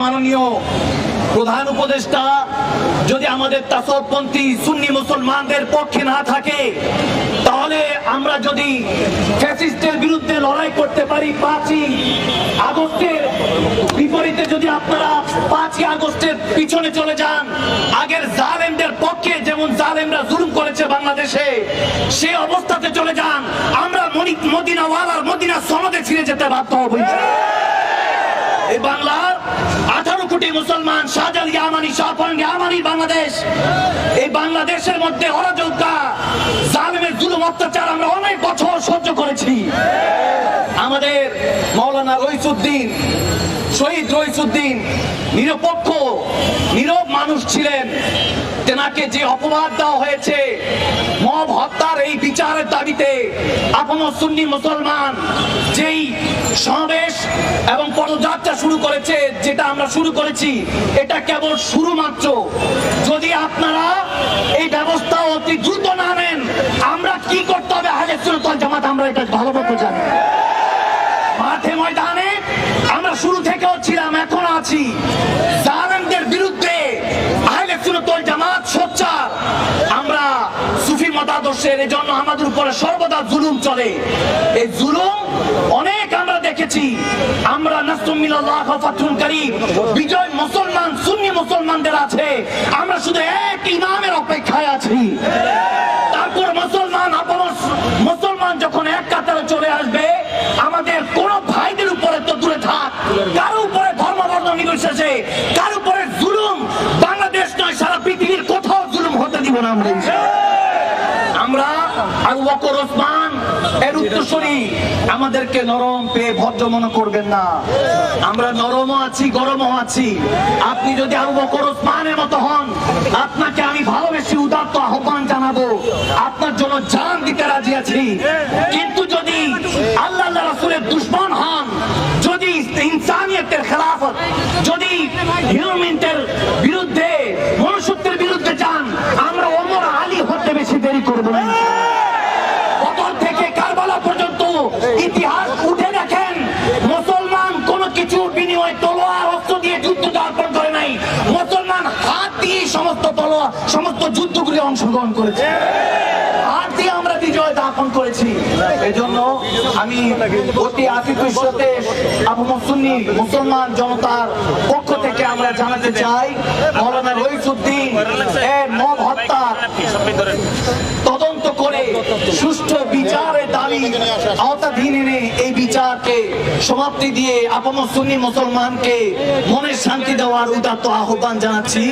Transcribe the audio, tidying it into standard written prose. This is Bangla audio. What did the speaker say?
মাননীয় প্রধান উপদেষ্টা যদি আমাদের তাসাউফপন্থী সুন্নি মুসলমানদের পক্ষে না থাকে, তাহলে আমরা যদি ফ্যাসিস্টের বিরুদ্ধে লড়াই করতে পারি 5ই আগস্টের বিপরীতে যদি আপনারা 5ই আগস্টের পিছনে চলে যান, আগের জালেমদের পক্ষে যেমন জালেমরা জুলুম করেছে বাংলাদেশে সেই অবস্থাতে চলে যান, আমরা মদিনাওয়ালার মদিনা সনদে ফিরে যেতে বাধ্য হব। এই বাংলার 18 কোটি মুসলমান শাহজাল ইয়ামানি শাহপরান ইয়ামানি বাংলাদেশ, এই বাংলাদেশের মধ্যে অরাজকতা জালেমের জুলুম অত্যাচার আমরা অনেক বছর সহ্য করেছি। আমাদের মাওলানা রইসউদ্দিন, শহীদ রইসউদ্দিন নিরপেক্ষ নীরব মানুষ ছিলেন। তেনাকে যে অপবাদ দেওয়া হয়েছে মব হত্যার এই বিচারের দাবিতে আপন সুন্নি মুসলমান যেই সমাবেশ এবং পদযাত্রা শুরু করেছে, যেটা আমরা শুরু করেছি, এটা কেবল শুরু মাত্র। যদি আপনারা এই ব্যবস্থা অতি দ্রুত না নেন, আমরা কি করতে হবে আহলে সুন্নাত ওয়াল জামাত আমরা এটা ভালো মতো জানি। মাঠে ময়দানে আমরা শুরু থেকেও ছিলাম, এখনো আছি। জালেমদের বিরুদ্ধে আহলে সুন্নাত ওয়াল জামাত সোচ্চার। আমরা সুফি মতাদর্শের, এজন্য আমাদের উপরে সর্বদা জুলুম চলে। এই জুলুম অনেক আমরা দেখেছি। আমরা নাসরুম মিনাল্লাহ ওয়া ফাতহুন কারীব, বিজয় মুসলমান সুন্নি মুসলমানদের আছে। আমরা শুধু এক ইমামের অপেক্ষায় আছি। তারপর মুসলমান যখন এক কাতারে চলে আসবে, আমাদের কোন ভাইদের উপরে তো দূরে থাক, কারো উপরে ধর্মবর্ণ নির্বিশেষে কারো উপরে জুলুম বাংলাদেশ নয় সারা পৃথিবীর কোথাও জুলুম হতে দিব না। আমরা আবু বকর ওসমান এর উত্তরসূরি, আমাদেরকে নরম পেয়ে ভদ্র মনে করবেন না। আমরা নরমও আছি, গরমও আছি। আপনি যদি আবু বকর ওসমানের মতো হন, আপনাকে আমি ভালোবেসে উদাত্ত আহ্বান জানাবো, আপনার জন্য জান দিতে রাজি আছি। কিন্তু যদি আল্লাহ রাসূলের দুশমন হন, যদি ইনসানিয়তের খেলাফত, যদি হিউম্যানিটির বিরুদ্ধে, মনুষ্যত্বের বিরুদ্ধে যান, আমরা ওমর আলী হতে বেশি দেরি করব না। বদর থেকে কারবালা পর্যন্ত ইতিহাস উঠে দেখেন, মুসলমান কোন কিছু বিনিময়ে তলোয়ার অস্ত্র দিয়ে যুদ্ধ যাপন করে নাই। মুসলমান হাত দিয়ে সমস্ত যুদ্ধগুলি অংশগ্রহণ করেছে। হাত দিয়ে আমরা বিজয় দাপন করেছি। এজন্য আমি অতি আতিথ্যের সাথে আবু সুন্নি মুসলমান জনতার পক্ষ থেকে আমরা জানাতে চাই, মাওলানা রইসউদ্দিন এর মব হত্যা তদন্ত করে সুষ্ঠু বিচারের দাবি আওতাধীন এনে এই বিচারকে সমাপ্তি দিয়ে আপন সুন্নি মুসলমানকে মনের শান্তি দেওয়ার উদাত্ত আহ্বান জানাচ্ছি।